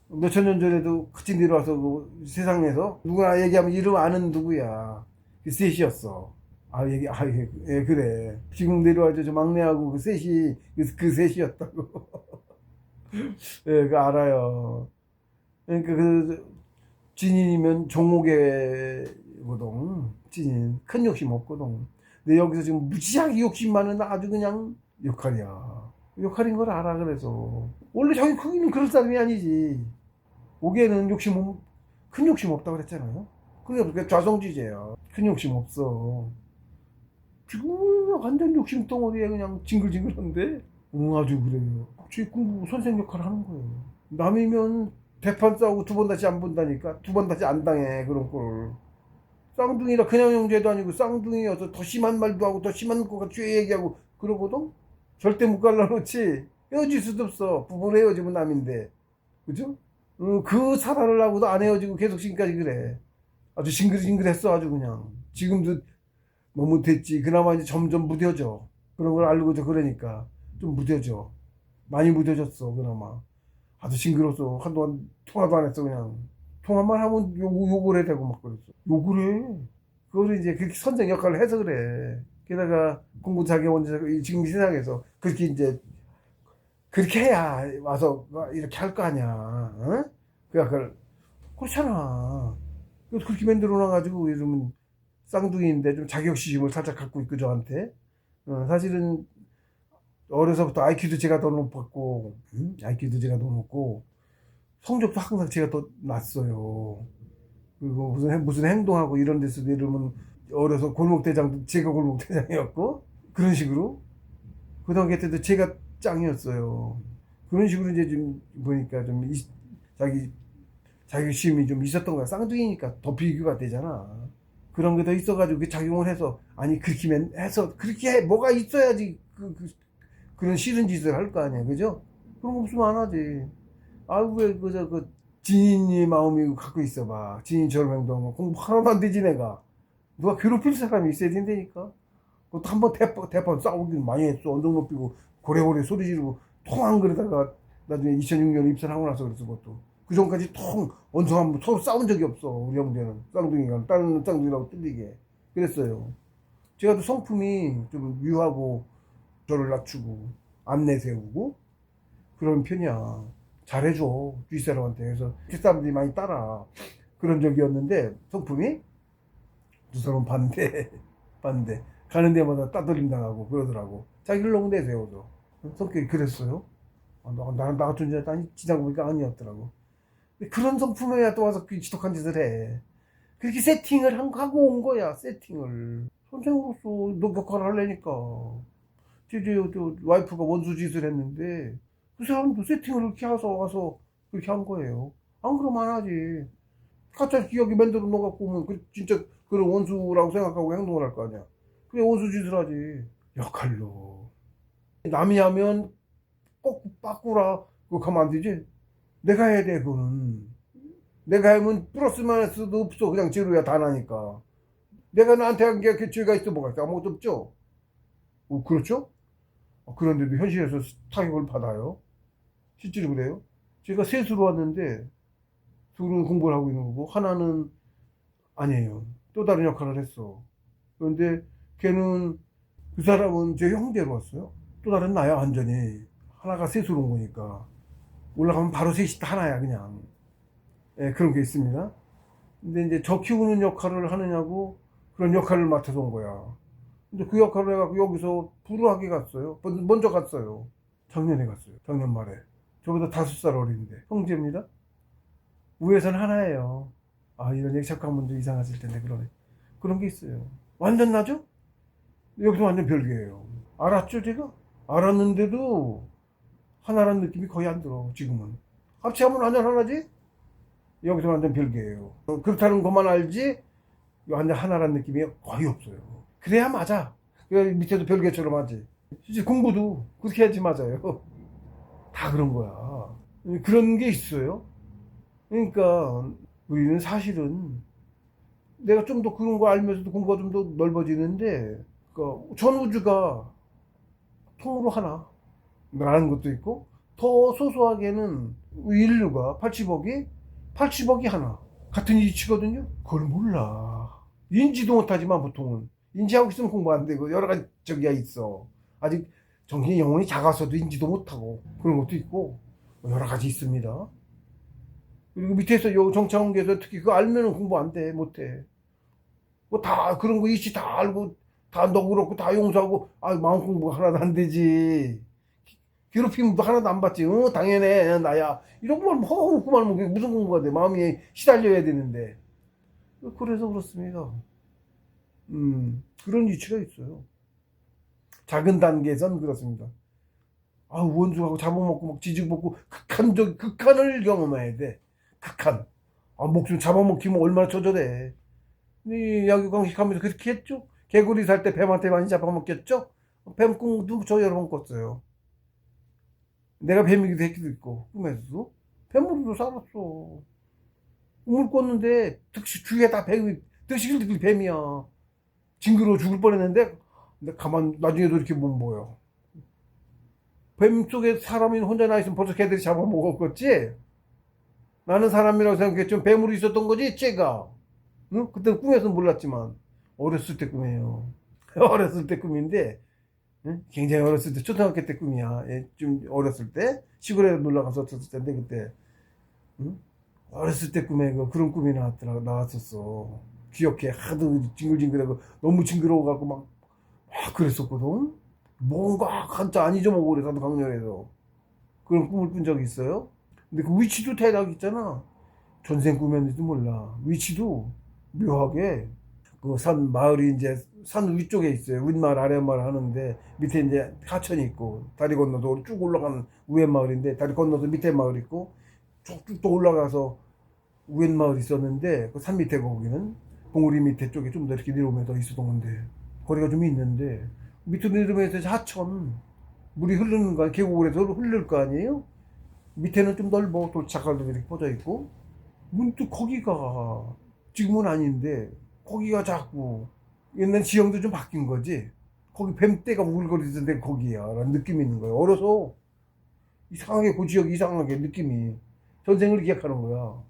Speaker 1: 몇천 년 전에도 같이 내려와서 그 세상에서 누구나 얘기하면 이름 아는 누구야. 그 셋이었어. 예, 그래. 지금 내려와서 저 막내하고 그 셋이, 그 셋이었다고. 예, 그 알아요. 그러니까 그, 진인이면 종옥이거든. 진인. 큰 욕심 없거든. 근데 여기서 지금 무지하게 욕심 많은 아주 그냥 역할이야. 역할인 걸 알아, 그래서. 원래 자기 크기는 그럴 사람이 아니지. 옥에는 큰 욕심 없다고 그랬잖아요. 그게 좌성지제야. 큰 욕심 없어. 지금 완전 욕심 덩어리에 그냥 징글징글한데? 아주 그래요. 제 공부 선생 역할 하는 거예요. 남이면 대판 싸우고 두 번 다시 안 본다니까. 두 번 다시 안 당해, 그런 꼴을. 쌍둥이라 그냥 형제도 아니고 쌍둥이여서 더 심한 말도 하고 더 심한 거 같이 얘기하고 그러거든? 절대 못 갈라놓지. 헤어질 수도 없어. 부부를 헤어지면 남인데. 그죠? 그 사단을 하고도 안 헤어지고 계속 지금까지 그래. 아주 징글징글했어, 아주 그냥. 지금도 너무 됐지. 그나마 이제 점점 무뎌져. 그런 걸 알고도 그러니까. 좀 무뎌져. 많이 무뎌졌어, 그나마. 아주 징그러웠어. 한동안 통화도 안 했어, 그냥. 통화만 하면 욕을 해야 되고 막 그랬어. 욕을 해. 그거를 이제 그렇게 선생 역할을 해서 그래. 게다가 공부 자기 혼자 지금 이 세상에서 그렇게 이제 그렇게 해야 와서 이렇게 할 거 아니야. 어? 그 역할 그렇잖아. 그래서 그렇게 만들어 놔가지고 요즘은 쌍둥이인데 좀 자격지심을 살짝 갖고 있고 저한테. 사실은 어려서부터 IQ도 제가 더 높았고, IQ도 제가 더 높고, 성적도 항상 제가 더 났어요. 그리고 무슨 행동하고 이런 데서도 이러면 어려서 골목대장도 제가 골목대장이었고, 그런 식으로. 고등학교 때도 제가 짱이었어요. 그런 식으로 이제 좀 보니까 좀 자기 자격심이 좀 있었던 거야. 쌍둥이니까 더 비교가 되잖아. 그런 게 더 있어가지고 그 작용을 해서 아니 그렇게 해서 그렇게 해 뭐가 있어야지 그런 싫은 짓을 할 거 아니야, 그죠? 그런 거 없으면 안 하지. 아이고 왜 그저 그 진인이 마음이 갖고 있어봐. 진인처럼 행동하면 공부 하나도 안 되지 내가. 누가 괴롭힐 사람이 있어야 된다니까. 그것도 한번 대판 싸우긴 많이 했어. 언덕 높이고 고래고래 소리 지르고 통 안 그러다가 나중에 2006년 입사를 하고 나서 그랬어 그것도. 그 전까지 통 원성한 서로 싸운 적이 없어. 우리 형제는 쌍둥이가 다른 쌍둥이라고 뚫리게 그랬어요. 제가 또 성품이 좀 유하고 저를 낮추고 안 내세우고 그런 편이야. 잘해줘 윗사람한테. 그래서 뒷사람들이 많이 따라 그런 적이었는데 성품이 두 사람 반대 가는 데마다 따돌림 당하고 그러더라고. 자기를 너무 내세워서 성격이 그랬어요. 나는 나 같은 여자 아니 지나고 보니까 아니었더라고. 그런 성품에야 또 와서 그 지독한 짓을 해. 그렇게 세팅을 하고 온 거야, 세팅을. 선생으로서 너 역할을 하려니까. 저 와이프가 원수 짓을 했는데, 그 사람도 세팅을 그렇게 와서 그렇게 한 거예요. 안 그러면 안 하지. 가짜 기억이 만들어 놓아갖고 오면, 진짜 그런 원수라고 생각하고 행동을 할 거 아니야. 그게 원수 짓을 하지. 역할로. 남이 하면 꼭 바꾸라. 그거 가면 안 되지. 내가 해야 돼, 그거는. 내가 하면 플러스 마이너스도 없어. 그냥 제로야, 다 나니까. 내가 나한테 한 게 그 죄가 있어, 뭐가 있어? 아무것도 없죠? 그렇죠? 그런데도 현실에서 타격을 받아요. 실제로 그래요. 제가 셋으로 왔는데, 둘은 공부를 하고 있는 거고, 하나는 아니에요. 또 다른 역할을 했어. 그런데 걔는, 그 사람은 제 형제로 왔어요. 또 다른 나야, 완전히. 하나가 셋으로 온 거니까. 올라가면 바로 셋이 다 하나야, 그냥. 예, 그런 게 있습니다. 근데 이제 저 키우는 역할을 하느냐고 그런 역할을 맡아서 온 거야. 근데 그 역할을 해갖고 여기서 불우하게 갔어요. 먼저 갔어요. 작년에 갔어요. 작년 말에. 저보다 5살 어린데. 형제입니다. 위에서는 하나예요. 아, 이런 얘기 자꾸 하면 좀 이상하실 텐데, 그러네. 그런 게 있어요. 완전 나죠? 여기서 완전 별개예요. 알았죠, 제가? 알았는데도 하나라는 느낌이 거의 안 들어, 지금은. 합치하면 완전 하나지? 여기서 완전 별개예요. 그렇다는 것만 알지, 완전 하나라는 느낌이 거의 없어요. 그래야 맞아. 밑에도 별개처럼 하지. 실제 공부도 그렇게 해야지 맞아요. 다 그런 거야. 그런 게 있어요. 그러니까 우리는 사실은 내가 좀 더 그런 거 알면서도 공부가 좀 더 넓어지는데, 그러니까 전 우주가 통으로 하나 라는 것도 있고, 더 소소하게는 인류가 80억이 하나 같은 이치거든요. 그걸 몰라. 인지도 못하지만 보통은 인지하고 있으면 공부 안 되고 여러 가지 저기가 있어. 아직 정신이 영혼이 작아서도 인지도 못하고 그런 것도 있고 여러 가지 있습니다. 그리고 밑에서 요 정차원계에서 특히 그거 알면은 공부 안 돼, 못해. 뭐 다 그런 거 이치 다 알고 다 너그럽고 다 용서하고 아 마음 공부 하나도 안 되지. 괴롭힘도 하나도 안 받지. 당연해 나야 이런 거만 웃고 말면 그게 무슨 공부가 돼. 마음이 시달려야 되는데. 그래서 그렇습니다. 그런 이치가 있어요. 작은 단계에선 그렇습니다. 아, 원수하고 잡아먹고 막 지지고 극한을 경험해야 돼. 극한. 아, 목숨 잡아먹히면 얼마나 처절해. 이 약육강식하면서 그렇게 했죠. 개구리 살 때 뱀한테 많이 잡아먹겠죠. 뱀 꿈도 저 여러 번 꿨어요. 내가 뱀이기도 했기도 있고 꿈에서도 뱀으로도 살았어. 꿈을 꿨는데 주위에 다 뱀이 득실득실 뱀이야. 징그러워 죽을 뻔했는데 근데 나중에도 이렇게 못 보여. 뱀 속에 사람이 혼자 나 있으면 벌써 걔들이 잡아먹었겠지? 나는 사람이라고 생각했지만 뱀으로 있었던 거지, 쟤가. 응? 그때는 꿈에서는 몰랐지만 어렸을 때 꿈이에요. 어렸을 때 꿈인데 응? 굉장히 어렸을 때 초등학교 때 꿈이야. 좀 어렸을 때 시골에 놀러 갔었을 텐데 그때 응? 어렸을 때 꿈에 그런 꿈이 나왔었어. 기억해. 하도 징글징글하고 너무 징그러워갖고 막 그랬었거든. 뭔가 한자 안 잊어먹고 그래. 나도 강렬해서 그런 꿈을 꾼 적이 있어요. 근데 그 위치도 대략 있잖아. 전생 꿈이었는지도 몰라. 위치도 묘하게 그 산 마을이 이제 산 위쪽에 있어요. 윗마을 아랫마을 하는데 밑에 이제 하천이 있고 다리 건너서 쭉 올라가는 위에 마을인데 다리 건너서 밑에 마을 있고 쭉쭉 또 올라가서 위에 마을 있었는데 그 산 밑에 거기는 봉우리 밑에 쪽에 좀 더 이렇게 내려오면 있었던 건데 거리가 좀 있는데 밑으로 내려오면서 하천 물이 흐르는 거 계곡을 해서 흐를 거 아니에요? 밑에는 좀 넓어 돌착가도 이렇게 퍼져 있고 문득 거기가 지금은 아닌데 거기가 자꾸 옛날 지형도 좀 바뀐 거지. 거기 뱀떼가 우글거리던 데 거기야 라는 느낌이 있는 거야. 어려서 이상하게 그 지역이 이상하게 느낌이 전생을 기억하는 거야.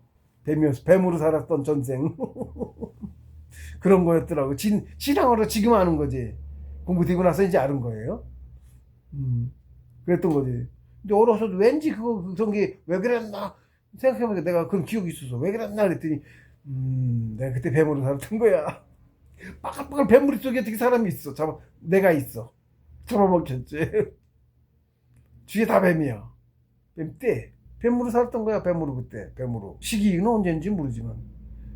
Speaker 1: 뱀으로 살았던 전생 그런 거였더라고. 신앙으로 지금 아는 거지. 공부되고 나서 이제 아는 거예요. 그랬던 거지. 근데 어려서도 왠지 그런 게 왜 그랬나 생각해보니까 내가 그런 기억이 있어서 왜 그랬나 그랬더니 내가 그때 뱀으로 살았던 거야. 빠글빠글 뱀무리 속에 어떻게 사람이 있어. 내가 있어. 잡아먹혔지. 뒤에 다 뱀이야. 뱀떼. 뱀으로 살았던 거야. 뱀으로 그때. 뱀으로. 시기는 언제인지 모르지만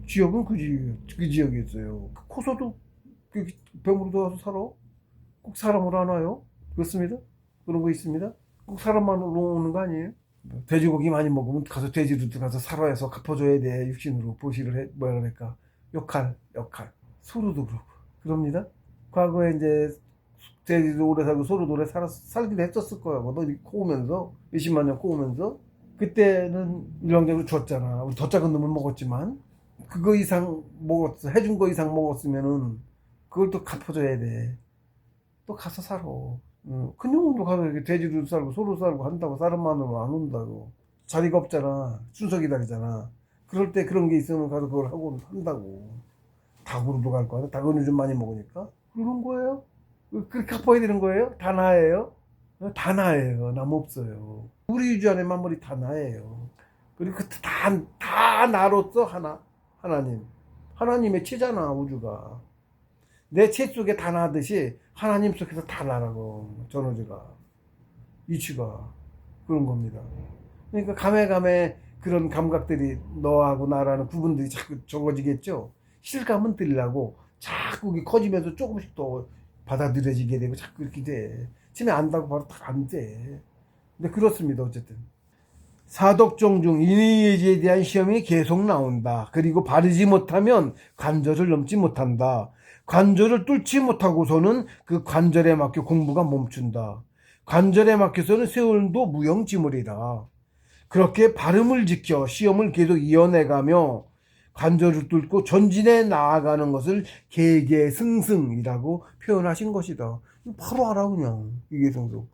Speaker 1: 지역은 그 지역이었어요. 코소도 뱀으로 들어가서 살아. 꼭 사람으로 안 와요. 그렇습니다. 그런 거 있습니다. 꼭 사람만 오는 거 아니에요? 돼지고기 많이 먹으면 가서 돼지도 가서 살아서 갚아줘야 돼. 육신으로 보시를 해. 뭐라 그럴까. 역할. 소로도 그렇고. 그럽니다. 과거에 이제 돼지도 오래 살고 소로도 오래 살기도 했었을 거야. 너 코오면서 몇십만 년 코오면서 그때는 일방적으로 줬잖아. 우리 더 작은 놈을 먹었지만 그거 이상 해준 거 이상 먹었으면은 그걸 또 갚아줘야 돼. 또 가서 살아. 큰형도 가서 이렇게 돼지도 살고 소도 살고 한다고 사람만으로 안 온다고. 자리가 없잖아. 순서 기다리잖아. 그럴 때 그런 게 있으면 가서 그걸 하고 한다고. 닭으로도 갈 거 아니야. 닭은 요즘 많이 먹으니까. 그런 거예요. 그렇게 갚아야 되는 거예요? 다 나예요? 다 나예요. 남 없어요. 우리 유주 안에 만물이 다 나예요. 그리고 다 나로서 하나. 하나님의 체잖아, 우주가. 내 체 속에 다 나듯이 하나님 속에서 다 나라고, 전우주가. 이치가. 그런 겁니다. 그러니까 감에 그런 감각들이 너하고 나라는 구분들이 자꾸 적어지겠죠. 실감은 들려고 자꾸 커지면서 조금씩 더 받아들여지게 되고 자꾸 이렇게 돼. 처음에 안다고 바로 딱 안 돼. 근데 그렇습니다. 어쨌든. 사덕정 중 인의예지에 대한 시험이 계속 나온다. 그리고 바르지 못하면 관절을 넘지 못한다. 관절을 뚫지 못하고서는 그 관절에 막혀 공부가 멈춘다. 관절에 막혀서는 세월도 무용지물이다. 그렇게 발음을 지켜 시험을 계속 이어내가며 관절을 뚫고 전진해 나아가는 것을 계계승승이라고 표현하신 것이다. 바로 알아 그냥 계계승승.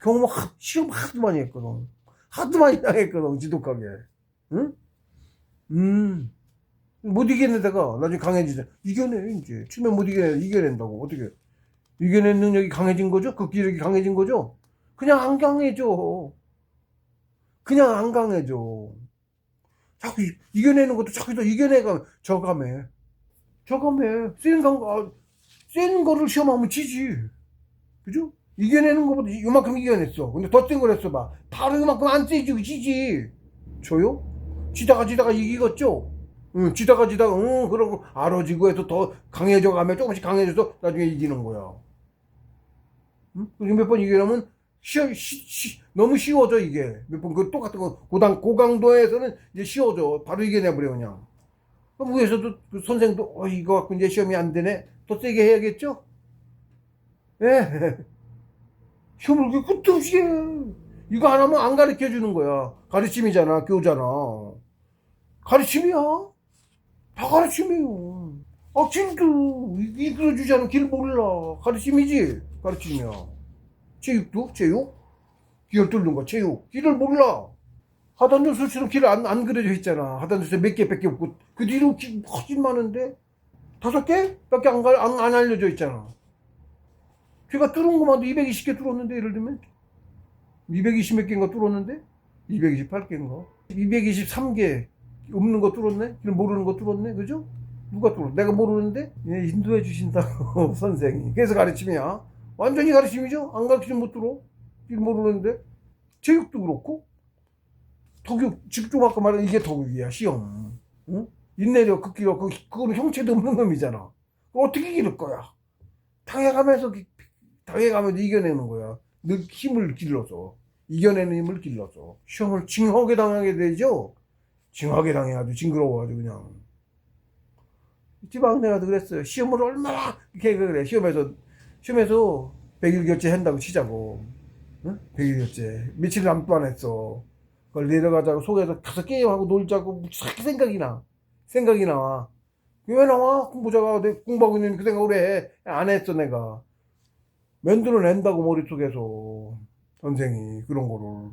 Speaker 1: 경험 시험 하도 많이 했거든. 하도 많이 당했거든 지독하게. 응? 못 이겨내 다가 나중에 강해지자. 이겨내 이제. 처음에 못 이겨낸다고. 어떻게 이겨낸 능력이 강해진 거죠? 그 기력이 강해진 거죠? 그냥 안 강해져. 그냥 안 강해져. 자꾸 이겨내는 것도 자꾸 또 이겨내가 저감해. 센 거를 시험하면 지지. 그죠? 이겨내는 것보다 이만큼 이겨냈어. 근데 더 센 걸 했어 봐. 바로 이만큼 안 세지고 지지. 저요? 지다가 이기겠죠? 응, 지다가 응, 그러고 알아지고 해서 더 강해져 가면 조금씩 강해져서 나중에 이기는 거야. 응? 그리고 몇 번 이겨내면 너무 쉬워져 이게. 몇 번 그 똑같은 거 고강도에서는 이제 쉬워져. 바로 이겨내버려 그냥. 그럼 위에서도 그 선생도 이거 갖고 이제 시험이 안 되네. 더 세게 해야겠죠? 예. 시험을 그 끝도 없이 해. 이거 안 하면 안 가르쳐 주는 거야. 가르침이잖아, 교잖아. 가르침이야. 다 가르침이에요. 길도 이끌어 주지 않으면 길 몰라. 가르침이지. 가르침이야. 체육? 길 뚫는 거, 체육. 길을 몰라. 하단도 수처럼 길 안 그려져 있잖아. 하단도 수 몇 개밖에 없고. 그 뒤로 길 훨씬 많은데? 5개? 밖에 안 알려져 있잖아. 걔가 뚫은 것만도 220개 뚫었는데, 예를 들면. 220 몇 개인가 뚫었는데? 228개인가? 223개 없는 거 뚫었네? 길 모르는 거 뚫었네? 그죠? 누가 뚫어? 내가 모르는데? 예, 인도해 주신다고, 선생이. 그래서 가르침이야. 완전히 가르침이죠? 안 가르치면 못 뚫어. 길 모르는데. 체육도 그렇고. 덕육, 좀 아까 말한 이게 덕육이야, 시험. 응? 인내력, 극기력, 그거는 형체도 없는 놈이잖아. 어떻게 기를 거야? 당해가면서 이겨내는 거야. 늘 힘을 길러서. 이겨내는 힘을 길러서. 시험을 징하게 당하게 되죠? 징하게 당해가지고 징그러워가지고 그냥. 집 막내가도 그랬어요. 시험을 얼마나, 이렇게 그래. 시험에서 100일 결제 한다고 치자고. 응? 100일 결제. 며칠 남도 안 했어. 그걸 내려가자고 속에서 가서 게임하고 놀자고 자꾸 생각이 나와. 왜 나와? 공부하고 있는 그 생각을 해. 안 했어 내가. 만들어낸다고 머릿속에서 선생이 그런 거를.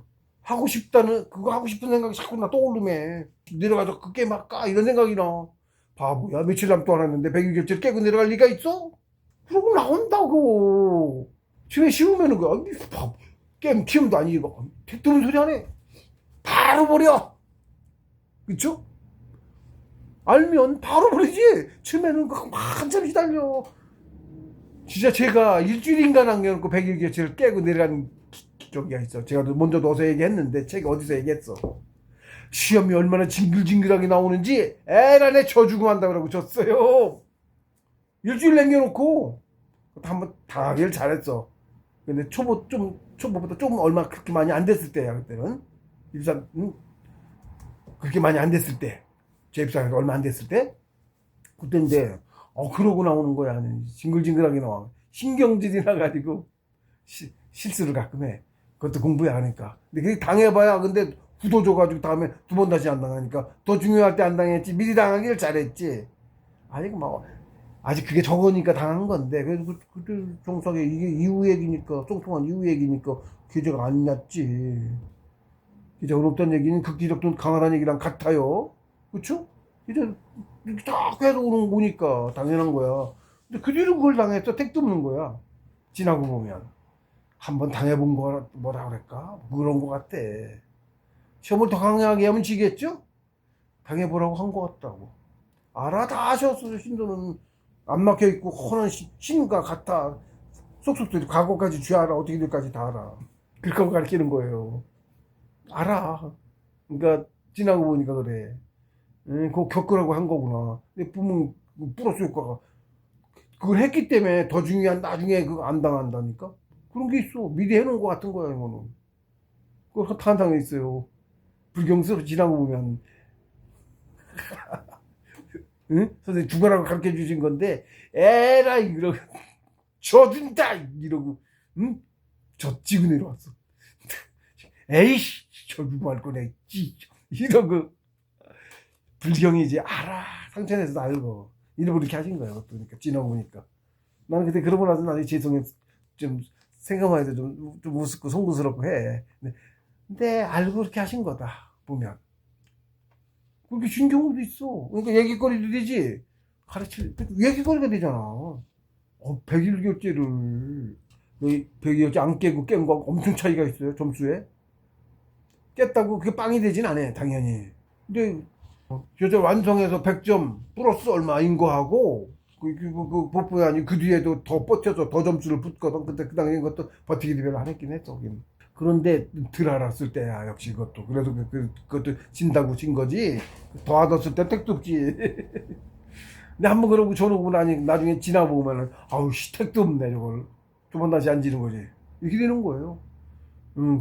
Speaker 1: 그거 하고 싶은 생각이 자꾸 나 떠오르네. 내려가서 그 게임 할까? 이런 생각이 나. 바보야. 며칠 남도 안 했는데 100일 결제를 깨고 내려갈 리가 있어? 그러고 나온다고. 집에 쉬우면은 바보. 게임 키움도 아니고. 택도는 소리 하네. 바로 버려. 그쵸? 알면 바로 버리지. 처음에는 한참 기다려. 진짜 제가 일주일인가 남겨놓고 100일 결제를 깨고 내려간 적이 있어. 제가 먼저 넣어서 얘기했는데 책 어디서 얘기했어. 시험이 얼마나 징글징글하게 나오는지 에라네 져주고 한다 그러고 졌어요. 일주일 남겨놓고 한번 당하기를 잘했어. 근데 초보보다 조금 얼마 그렇게 많이 안 됐을 때야. 그때는 입사 그렇게 많이 안 됐을 때, 제 입사가 얼마 안 됐을 때, 그때인데 그러고 나오는 거야. 징글징글하게 나와. 신경질이 나가지고 실수를 가끔 해. 그것도 공부해 하니까. 근데 그게 당해봐야 근데 굳어져가지고 다음에 2번 다시 안 당하니까 더 중요할 때 안 당했지. 미리 당하기를 잘했지. 아직 그게 적으니까 당한 건데 그래도 그때 정석에 이게 이후 얘기니까 똥통한 이후 얘기니까 기저가 안 났지. 기저가 높다는 얘기는 그 기적도 강하다는 얘기랑 같아요. 그쵸? 이제 이렇게 딱 해서 오는 거니까 당연한 거야. 근데 그 뒤로 그걸 당했어. 택도 없는 거야. 지나고 보면. 한번 당해본 거, 뭐라 그럴까? 그런 거 같아. 시험을 더 강하게 하면 지겠죠? 당해보라고 한 거 같다고. 알아. 다 아셨어. 신도는 안 막혀 있고 헌한 신과 같아. 속속들이 과거까지 쥐알아. 어떻게 될까지 다 알아. 그렇게 가르치는 거예요. 알아. 그러니까 지나고 보니까 그래. 그거 겪으라고 한 거구나. 근데 부모 플러스 효과가 그걸 했기 때문에 더 중요한 나중에 그거 안 당한다니까. 그런 게 있어. 미리 해놓은 거 같은 거야 이거는. 그거 다 당해 있어요. 불경스럽게 지나고 보면. 응? 선생님 죽어라고 가르쳐 주신 건데 에라이 이러고 져준다 이러고 응? 졌지고 내려왔어. 에이씨 저 누구 할 거냐 이러고 불경이 이제 알아. 상처내서 알고 일부러 이렇게 하신 거예요. 그러니까 지나고 보니까 나는 그때 그러고 나서 나중에 죄송해. 좀 생각만 해도 좀 우습고 송구스럽고 해. 근데 알고 그렇게 하신 거다 보면 그렇게 준 경우도 있어. 그러니까 얘기거리도 되지. 가르칠 얘기거리가 되잖아. 백일교째를 100일교째 안 깨고 깬 거 엄청 차이가 있어요. 점수에 깼다고 그게 빵이 되진 않아 당연히. 근데 교재 완성해서 100점 플러스 얼마인 거 하고 그뿐이 아니고 그 뒤에도 더 버텨서 더 점수를 붙거든. 근데 그 당시에 그것도 버티기 별로 안 했긴 했어. 거긴. 그런데 덜 알았을 때야 역시 그것도. 그래서 그것도 진다고 진 거지. 더 알았을 때 택도 없지. 근데 한번 그러고 저러고 나중에 지나보면은 아우 씨 택도 없네 저걸. 두 번 다시 안 지는 거지. 이렇게 되는 거예요.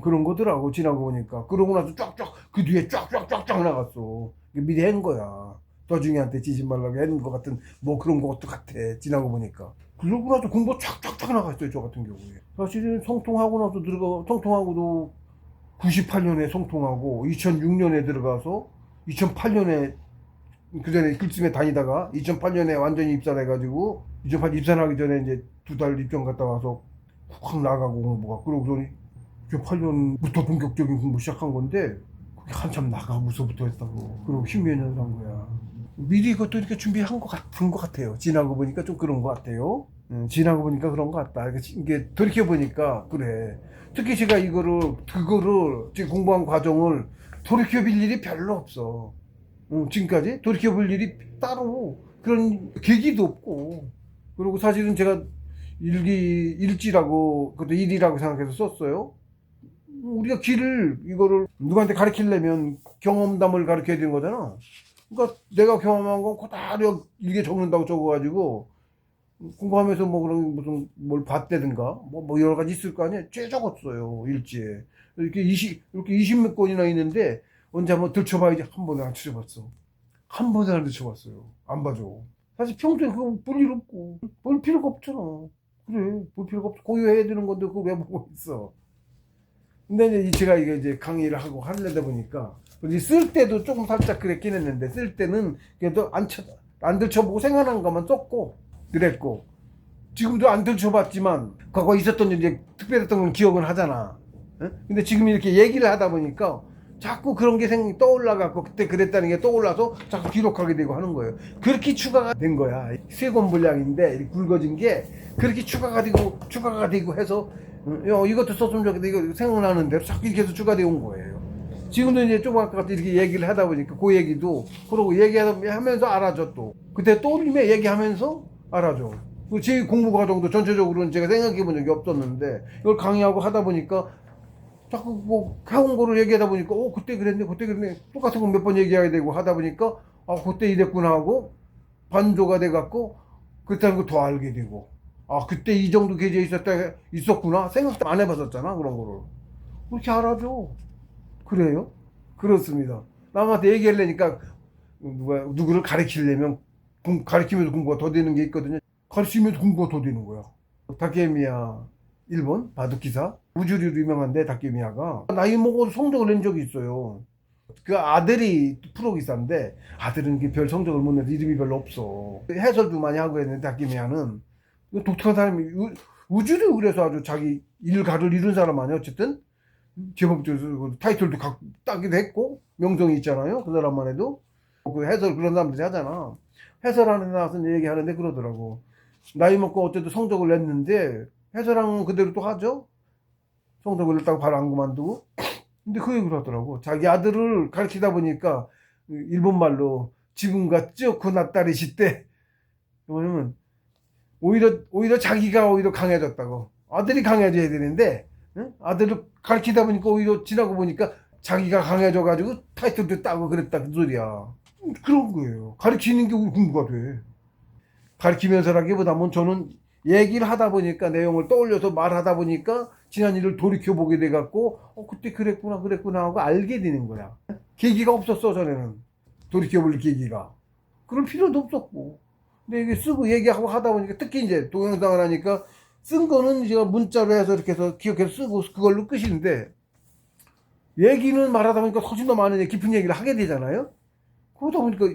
Speaker 1: 그런 거더라고 지나고 보니까. 그러고 나서 쫙쫙 그 뒤에 쫙쫙쫙쫙 나갔어. 미리 한 거야. 도중이한테 지지 말라고 하는 것 같은 뭐 그런 것도 같아 지나고 보니까. 그러고 나서 공부 쫙쫙쫙 나갔어요 저 같은 경우에. 사실은 성통하고 나서 성통하고도 98년에 성통하고 2006년에 들어가서 2008년에 그 전에 글쯤에 다니다가 2008년에 완전히 입사를 해가지고 2008년 입사하기 전에 이제 2달 입점 갔다 와서 확 나가고 공부가. 그러고 2008년부터 본격적인 공부 시작한 건데 그게 한참 나가고서부터 했다고. 그리고 10몇 년을 한 거야. 미리 이것도 이렇게 준비한 것 같은 것 같아요. 지나고 보니까 좀 그런 것 같아요. 지나고 보니까 그런 것 같다. 이게 돌이켜 보니까 그래. 특히 제가 그거를 지금 공부한 과정을 돌이켜 볼 일이 별로 없어. 지금까지 돌이켜 볼 일이 따로 그런 계기도 없고. 그리고 사실은 제가 일지라고 그것도 일이라고 생각해서 썼어요. 우리가 이거를 누구한테 가르치려면 경험담을 가르쳐야 되는 거잖아. 그러니까 내가 경험한 건 그대로 일기에 적는다고 적어가지고 공부하면서 뭐 그런 무슨 뭘 봤다든가 뭐 여러 가지 있을 거 아니야. 쟤 적었어요 일지에. 이렇게 20몇 건이나 있는데 언제 한번 들춰봐야지. 한 번에 안 들춰봤어. 한 번에 안 들춰봤어요. 안 봐줘. 사실 평소에 그거 볼 일 없고 볼 필요가 없잖아. 그래 볼 필요가 없어. 고유해야 되는 건데 그거 왜 보고 있어. 근데 이제 제가 이제 강의를 하고 하려다 보니까 쓸 때도 조금 살짝 그랬긴 했는데 쓸 때는 그래도 안 들춰보고 생각난 것만 썼고 그랬고 지금도 안 들춰봤지만 과거 있었던 이제 특별했던 건 기억은 하잖아. 응? 근데 지금 이렇게 얘기를 하다 보니까 자꾸 그런 게 떠올라갖고 그때 그랬다는 게 떠올라서 자꾸 기록하게 되고 하는 거예요. 그렇게 추가가 된 거야. 세 권 분량인데 굵어진 게 그렇게 추가가 되고 해서 이것도 썼으면 좋겠다. 이거 생각나는 대로 자꾸 이렇게 해서 추가되어 온 거예요. 지금도 이제 좀 아까 이렇게 얘기를 하다 보니까 그 얘기도 그러고 얘기하면서 알아줘 또. 그때 떠올리면 얘기하면서 알아줘. 제 공부 과정도 전체적으로는 제가 생각해 본 적이 없었는데 이걸 강의하고 하다 보니까 자꾸 뭐 해온 거를 얘기하다 보니까 그때 그랬네 똑같은 거 몇 번 얘기해야 되고 하다 보니까 그때 이랬구나 하고 반조가 돼갖고 그때 하는 거 더 알게 되고 그때 이 정도 계좌에 있었구나 생각도 안 해봤었잖아 그런 거를. 그렇게 알아줘. 그래요? 그렇습니다. 남한테 얘기하려니까 누구를 가르치려면 가르치면서 공부가 더 되는 게 있거든요. 가르치면서 공부가 더 되는 거야. 다케미야 일본 바둑기사 우주류로 유명한데 다케미야가 나이 먹어서 성적을 낸 적이 있어요. 그 아들이 프로기사인데 아들은 별 성적을 못 내서 이름이 별로 없어. 해설도 많이 하고 했는데 다케미야는 독특한 사람이 우주류 그래서 아주 자기 일가를 이룬 사람 아니야. 어쨌든 제법적으로 타이틀도 따기도 했고 명성이 있잖아요. 그 사람만 해도 그 해설 그런 사람들이 하잖아. 해설하는 데 나와서 얘기하는데 그러더라고. 나이 먹고 어쨌든 성적을 냈는데 해설하는 그대로 또 하죠. 성적을 냈다고 바로 안 그만두고. 근데 그 얘기를 하더라고. 자기 아들을 가르치다 보니까 일본말로 지금과 쭉 낫다리시 때 뭐냐면 오히려 자기가 오히려 강해졌다고. 아들이 강해져야 되는데 응? 아들을 가르치다 보니까 오히려 지나고 보니까 자기가 강해져 가지고 타이틀도 따고 그랬다 그 소리야. 그런 거예요. 가르치는 게 우리 공부가 돼. 가르치면서라기보다는 저는 얘기를 하다 보니까 내용을 떠올려서 말하다 보니까 지난 일을 돌이켜 보게 돼 갖고 그때 그랬구나 하고 알게 되는 거야. 계기가 없었어 전에는. 돌이켜 볼 계기가. 그럴 필요도 없었고. 근데 이게 쓰고 얘기하고 하다 보니까 특히 이제 동영상을 하니까 쓴 거는 제가 문자로 해서 이렇게 해서 기억해서 쓰고 그걸로 끝인데 얘기는 말하다 보니까 훨씬 더 많은 깊은 얘기를 하게 되잖아요. 그러다 보니까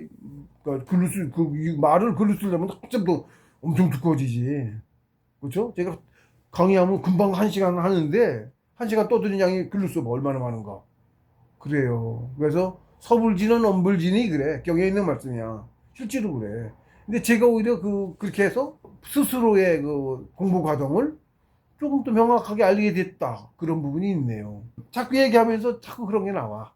Speaker 1: 말을 글로 쓰려면 한참 더 엄청 두꺼워지지. 그렇죠? 제가 강의하면 금방 1시간 하는데 1시간 떠드는 양이 글로 써봐 얼마나 많은가. 그래요. 그래서 서불지는 엄불지니 그래. 경에 있는 말씀이야. 실제로 그래. 근데 제가 오히려 그렇게 해서 스스로의 그 공부 과정을 조금 더 명확하게 알게 됐다. 그런 부분이 있네요. 자꾸 얘기하면서 자꾸 그런 게 나와.